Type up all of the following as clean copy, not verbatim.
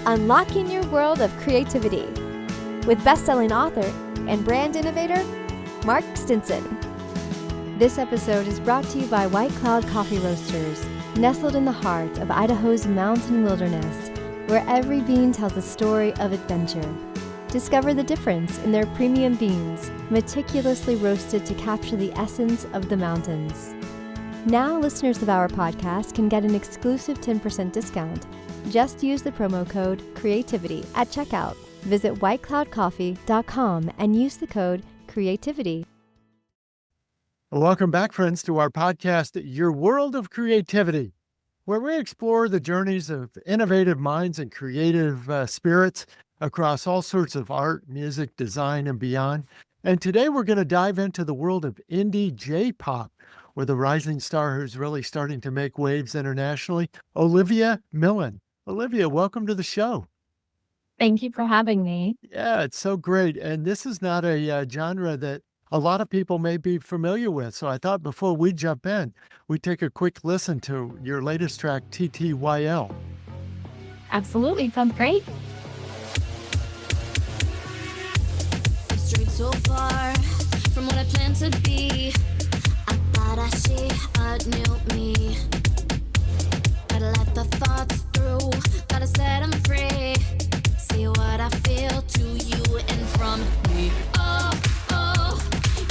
unlocking your world of creativity with best-selling author and brand innovator, Mark Stinson. This episode is brought to you by White Cloud Coffee Roasters, nestled in the heart of Idaho's mountain wilderness, where every bean tells a story of adventure. Discover the difference in their premium beans, meticulously roasted to capture the essence of the mountains. Now, listeners of our podcast can get an exclusive 10% discount. Just use the promo code CREATIVITY at checkout. Visit whitecloudcoffee.com and use the code CREATIVITY. Welcome back, friends, to our podcast, Your World of Creativity, where we explore the journeys of innovative minds and creative spirits across all sorts of art, music, design, and beyond. And today we're going to dive into the world of indie J-pop, with a rising star who's really starting to make waves internationally, Olivia Millin. Olivia, welcome to the show. Thank you for having me. Yeah, it's so great. And this is not a genre that a lot of people may be familiar with. So I thought before we jump in, we'd take a quick listen to your latest track, TTYL. Absolutely. Sounds great. I'm strayed so far from what I planned to be. 다시 I knew me. Gotta let the thoughts through. Gotta set them free. See what I feel to you and from me. Oh, oh,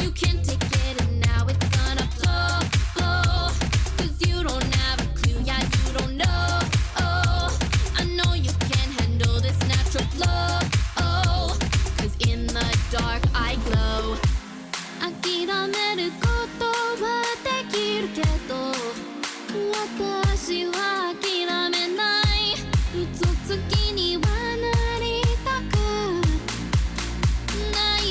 you can't take it and now it's gonna blow. Oh, 'cause you don't have a clue. Yeah, you don't know. Oh, I know you can't handle this natural flow. Oh, 'cause in the dark I glow.諦めることはできるけど私は諦めない嘘つきにはなりたくない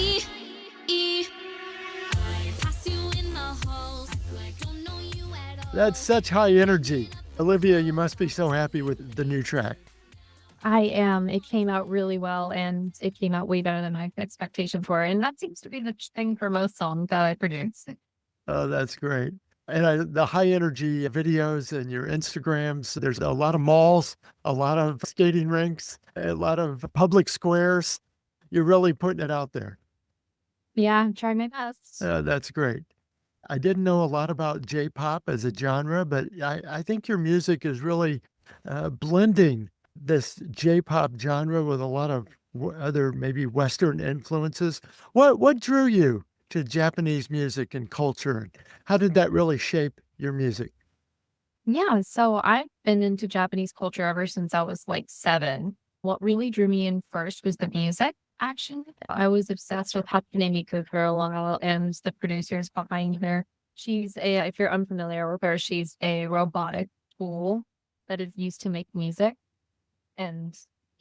Pass you in the halls Don't know you at all. That's such high energy. Olivia, you must be so happy with the new track. I am. It came out really well, and it came out way better than my expectation for it. And that seems to be the thing for most songs that I produce. Oh, that's great. And the high energy videos and your Instagrams, there's a lot of malls, a lot of skating rinks, a lot of public squares. You're really putting it out there. Yeah, I'm trying my best. That's great. I didn't know a lot about J-pop as a genre, but I think your music is really blending this J-pop genre with a lot of other maybe Western influences. What drew you to Japanese music and culture? How did that really shape your music? Yeah, so I've been into Japanese culture ever since I was like 7. What really drew me in first was the music, actually. I was obsessed with Hatsune Miku for a while, and the producers behind her. She's if you're unfamiliar with her, she's a robotic tool that is used to make music. And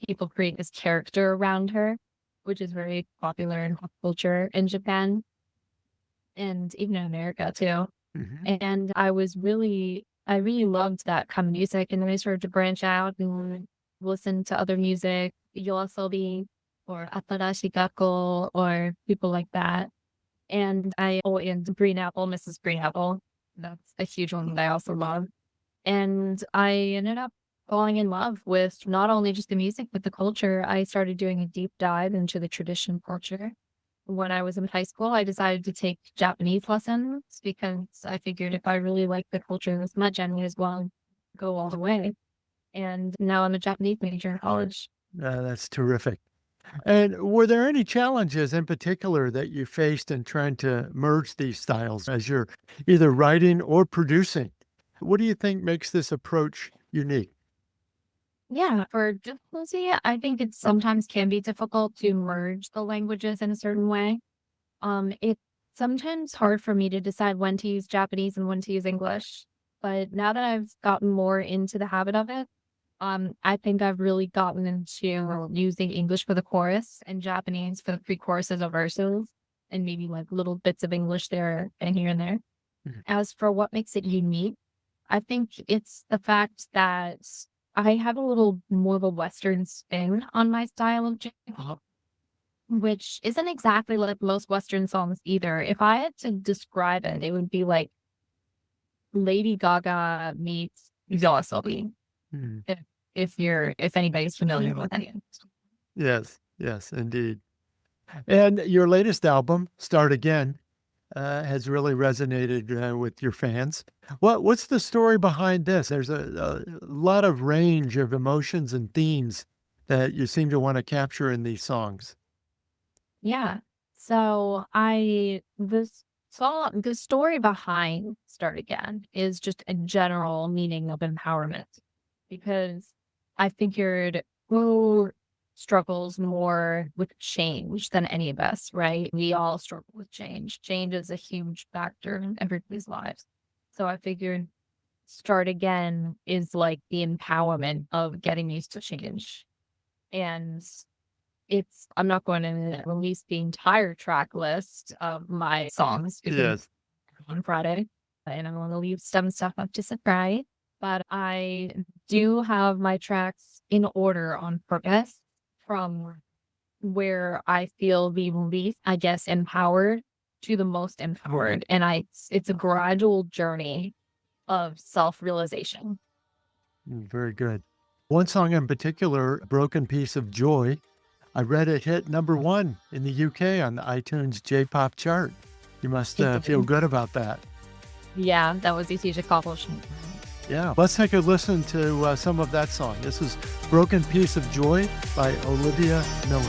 people create this character around her, which is very popular in pop culture in Japan and even in America too. Mm-hmm. And I really loved that kind of music. And then I started to branch out and listen to other music, YOASOBI or Atarashi Gakko or people like that. And and Green Apple, Mrs. Green Apple. That's a huge one that I also love. And I ended up falling in love with not only just the music, but the culture. I started doing a deep dive into the tradition culture. When I was in high school, I decided to take Japanese lessons because I figured if I really like the culture this much, I might as well go all the way. And now I'm a Japanese major in college. That's terrific. And were there any challenges in particular that you faced in trying to merge these styles as you're either writing or producing? What do you think makes this approach unique? Yeah, for difficulty, I think it sometimes can be difficult to merge the languages in a certain way. It's sometimes hard for me to decide when to use Japanese and when to use English. But now that I've gotten more into the habit of it, I think I've really gotten into using English for the chorus and Japanese for the pre-choruses or verses, and maybe like little bits of English there and here and there. Mhm. As for what makes it unique, I think it's the fact that I have a little more of a Western spin on my style of J-pop, which isn't exactly like most Western songs either. If I had to describe it, it would be like Lady Gaga meets YOASOBI. Mhm. If if anybody's familiar with any of it. Yes, indeed. And your latest album, Start Again, has really resonated with your fans. What's the story behind this? There's a lot of range of emotions and themes that you seem to want to capture in these songs. Yeah. So the story behind Start Again is just a general meaning of empowerment, because I figured who struggles more with change than any of us, right? We all struggle with change. Change is a huge factor in everybody's lives. So I figured Start Again is like the empowerment of getting used to change. And I'm not going to release the entire track list of my songs because Yes. on Friday, and I'm going to leave some stuff up to surprise. But I do have my tracks in order on purpose from where I feel the least, I guess, empowered to the most empowered. And it's a gradual journey of self-realization. Very good. One song in particular, Broken Piece of Joy, I read it hit #1 in the UK on the iTunes J-pop chart. You must feel good about that. Yeah, that was a huge accomplishment. Yeah. Let's take a listen to some of that song. This is Broken Piece of Joy by Olivia Millin.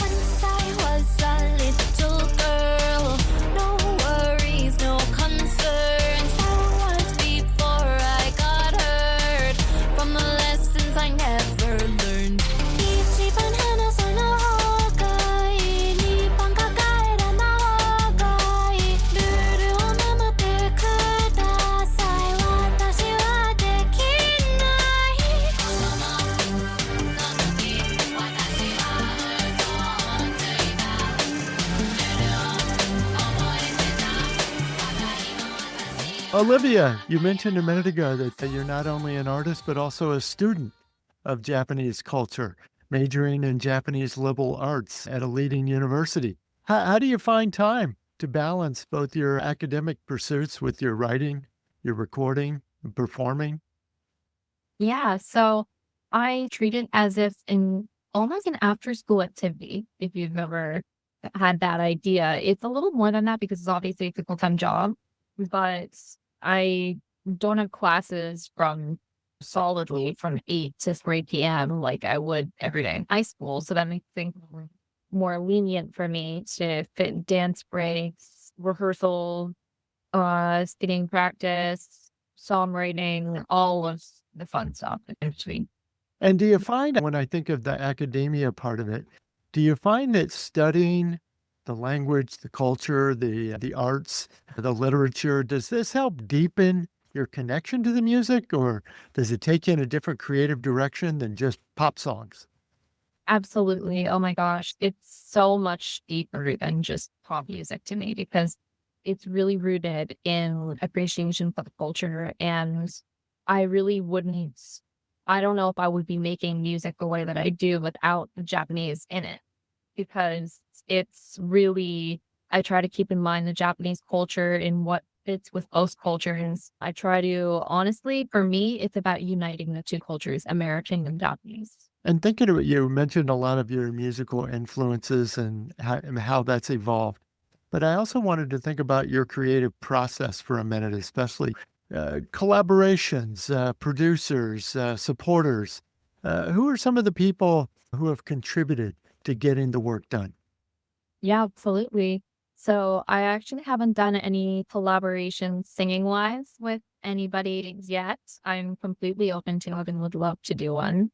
Once I was a little girl, no worries, no concerns. That was before I got hurt from the lessons I never learned. 이집은 하나서 나가이, 네 방 가까이라 나가이. 누르온 나무들 그다사이, 와다시와 데키나이. Olivia, you mentioned a minute ago that you're not only an artist, but also a student of Japanese culture, majoring in Japanese liberal arts at a leading university. How do you find time to balance both your academic pursuits with your writing, your recording, and performing? Yeah, so I treat it as if almost an after school activity, if you've ever had that idea. It's a little more than that because it's obviously a full-time job, but I don't have classes solidly from 8 to 3 p.m. like I would every day in high school. So that makes things more lenient for me to fit dance breaks, rehearsal, speaking practice, songwriting, all of the fun stuff in between. And do you find, when I think of the academia part of it, do you find that studying the language, the culture, the arts, the literature, does this help deepen your connection to the music, or does it take you in a different creative direction than just pop songs? Absolutely. Oh my gosh. It's so much deeper than just pop music to me because it's really rooted in appreciation for the culture. And I really wouldn't, I don't know if I would be making music the way that I do without the Japanese in it, because it's really, I try to keep in mind the Japanese culture and what fits with both cultures. I try to, honestly, for me, it's about uniting the two cultures, American and Japanese. And thinking about, you mentioned a lot of your musical influences and how that's evolved. But I also wanted to think about your creative process for a minute, especially collaborations, producers, supporters. Who are some of the people who have contributed to getting the work done? Yeah, absolutely. So I actually haven't done any collaborations singing wise with anybody yet. I'm completely open to it and would love to do one.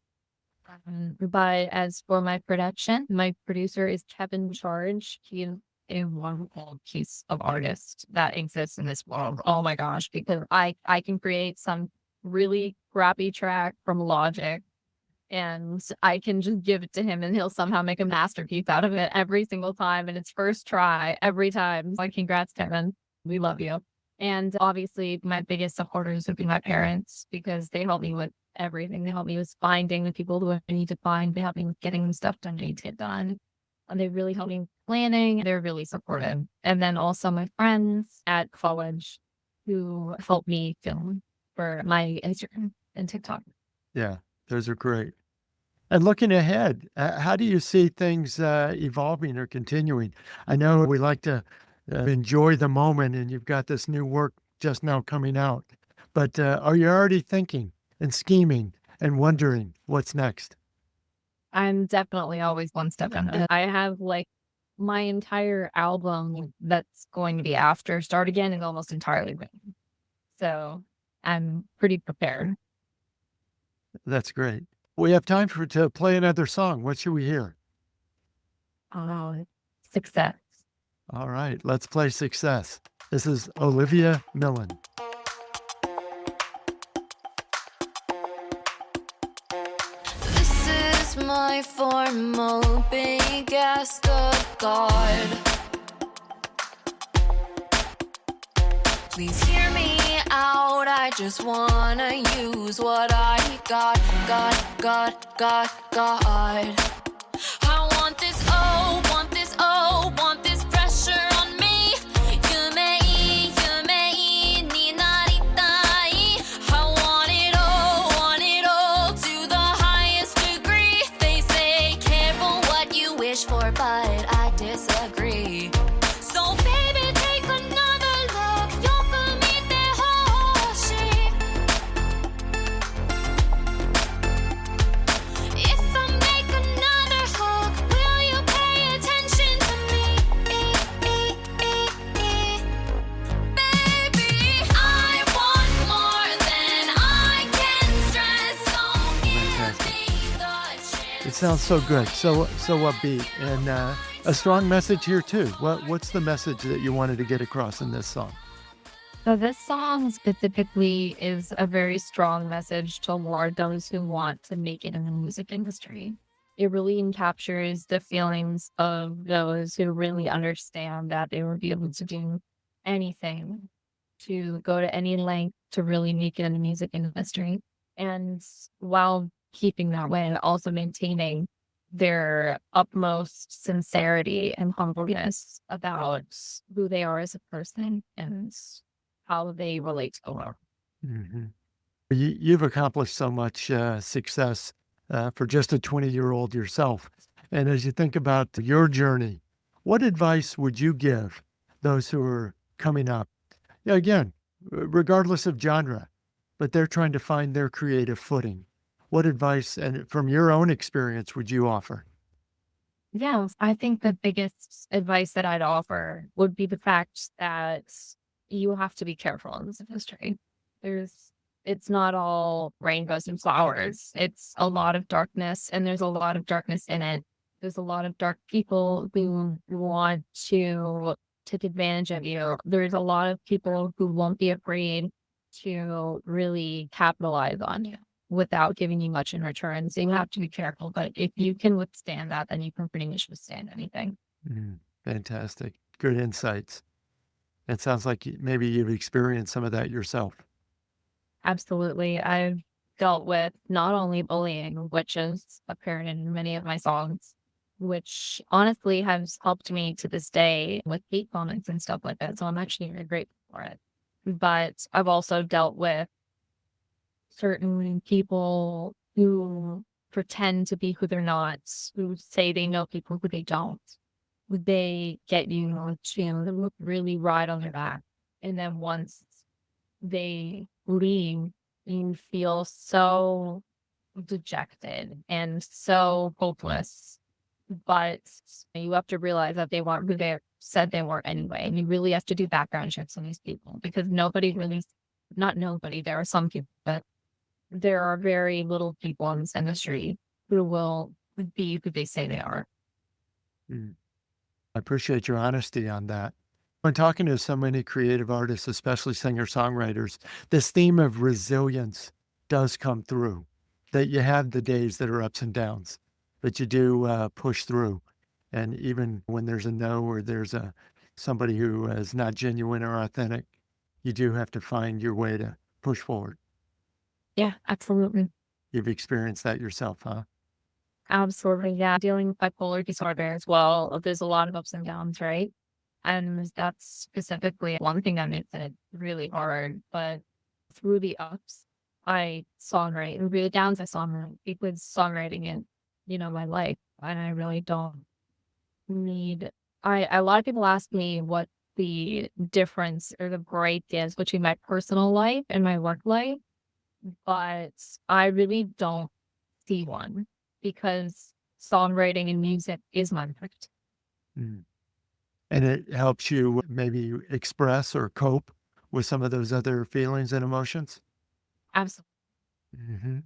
But as for my production, my producer is Kevin Charge. He is a wonderful piece of artist that exists in this world. Oh my gosh, because I can create some really crappy track from Logic and I can just give it to him and he'll somehow make a masterpiece out of it every single time. And it's first try every time. Like, congrats, Kevin. We love you. And obviously my biggest supporters would be my parents because they help me with everything. They help me with finding the people who I need to find. They help me with getting the stuff done I need to get done. And they really help me with planning. They're really supportive. And then also my friends at college who helped me film for my Instagram and TikTok. Yeah, those are great. And looking ahead, how do you see things evolving or continuing? I know we like to enjoy the moment, and you've got this new work just now coming out. But are you already thinking and scheming and wondering what's next? I'm definitely always one step ahead. I have like my entire album that's going to be after Start Again is almost entirely written. So I'm pretty prepared. That's great. We have time to play another song. What should we hear? Oh, success. All right, let's play Success. This is Olivia Millin. This is my formal big ask of God. Please hear me out. I just wanna use what I got. I want this, oh, want this pressure on me. 유메이, 니 나리따이. I want it all to the highest degree. They say careful what you wish for, but I disagree. So baby, take another look. 요금이 호시. If I make another hook, will you pay attention to me? Baby, I want more than I can stress. Don't give me the chance. It sounds so good, so upbeat, and a strong message here too. What's the message that you wanted to get across in this song? So this song specifically is a very strong message toward those who want to make it in the music industry. It really captures the feelings of those who really understand that they will be able to do anything, to go to any length to really make it in the music industry. And while keeping that way and also maintaining their utmost sincerity and humbleness about who they are as a person and how they relate to the world. Hmm. You've accomplished so much success for just a 20-year-old yourself. And as you think about your journey, what advice would you give those who are coming up? Yeah, again, regardless of genre, but they're trying to find their creative footing. What advice, and from your own experience, would you offer? Yeah, I think the biggest advice that I'd offer would be the fact that you have to be careful in this industry. It's not all rainbows and flowers. It's a lot of darkness, and there's a lot of darkness in it. There's a lot of dark people who want to take advantage of you. There's a lot of people who won't be afraid to really capitalize on you without giving you much in return. So you have to be careful. But if you can withstand that, then you can pretty much withstand anything. Fantastic. Good insights. It sounds like maybe you've experienced some of that yourself. Absolutely. I've dealt with not only bullying, which is apparent in many of my songs, which honestly has helped me to this day with hate comments and stuff like that. So I'm actually very grateful for it. But I've also dealt with certain people who pretend to be who they're not, who say they know people who they don't. They get you to really ride on their back. And then once they leave, you feel so dejected and so hopeless. But you have to realize that they weren't who they said they were anyway. And you really have to do background checks on these people because not nobody, there are some people, but there are very little people in this industry who will be who they say they are. I appreciate your honesty on that. When talking to so many creative artists, especially singer-songwriters, this theme of resilience does come through, that you have the days that are ups and downs, but you do push through. And even when there's a no or there's somebody who is not genuine or authentic, you do have to find your way to push forward. Yeah, absolutely. You've experienced that yourself, huh? Absolutely. Yeah. Dealing with bipolar disorder as well. There's a lot of ups and downs, right? And that's specifically one thing that makes it really hard. But through the ups, I songwrite and really down to songwriting because songwriting in, my life. And I really don't need a lot of people ask me what the difference or the break is between my personal life and my work life, but I really don't see one because songwriting and music is my life. Mm. And it helps you maybe express or cope with some of those other feelings and emotions? Absolutely. hmm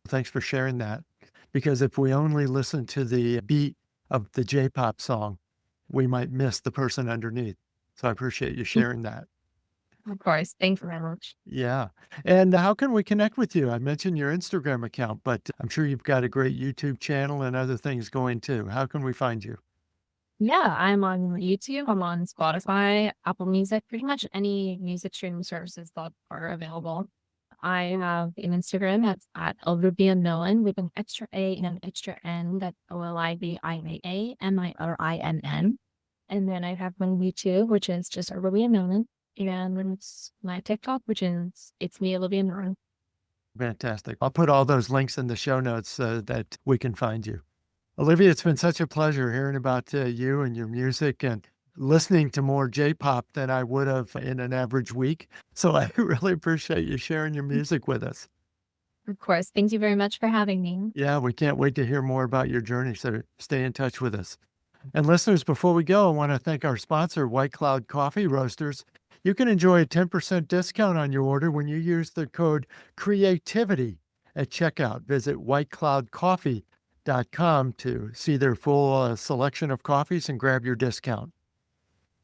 Thanks for sharing that. Because if we only listen to the beat of the J-pop song, we might miss the person underneath. So I appreciate you sharing that. Of course. Thanks very much. Yeah. And how can we connect with you? I mentioned your Instagram account, but I'm sure you've got a great YouTube channel and other things going too. How can we find you? Yeah, I'm on YouTube. I'm on Spotify, Apple Music, pretty much any music streaming services that are available. I have an Instagram that's at Olivia Millin with an extra A and an extra N. That's OLIVIAMIRINN. And then I have my YouTube, which is just Olivia Millin. And it's my TikTok, which is It's Me, Olivia Millin. Fantastic. I'll put all those links in the show notes so that we can find you. Olivia, it's been such a pleasure hearing about you and your music and listening to more J-pop than I would have in an average week. So I really appreciate you sharing your music with us. Of course. Thank you very much for having me. Yeah, we can't wait to hear more about your journey. So stay in touch with us. And listeners, before we go, I want to thank our sponsor, White Cloud Coffee Roasters. You can enjoy a 10% discount on your order when you use the code CREATIVITY at checkout. Visit whitecloudcoffee.com to see their full selection of coffees and grab your discount.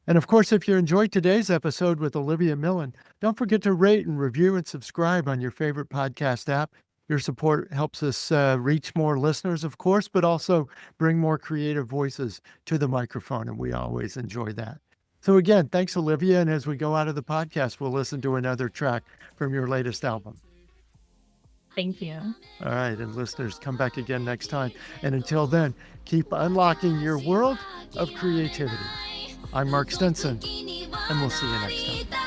And of course, if you enjoyed today's episode with Olivia Millin, don't forget to rate and review and subscribe on your favorite podcast app. Your support helps us reach more listeners, of course, but also bring more creative voices to the microphone, and we always enjoy that. So again, thanks, Olivia. And as we go out of the podcast, we'll listen to another track from your latest album. Thank you. All right. And listeners, come back again next time. And until then, keep unlocking your world of creativity. I'm Mark Stinson, and we'll see you next time.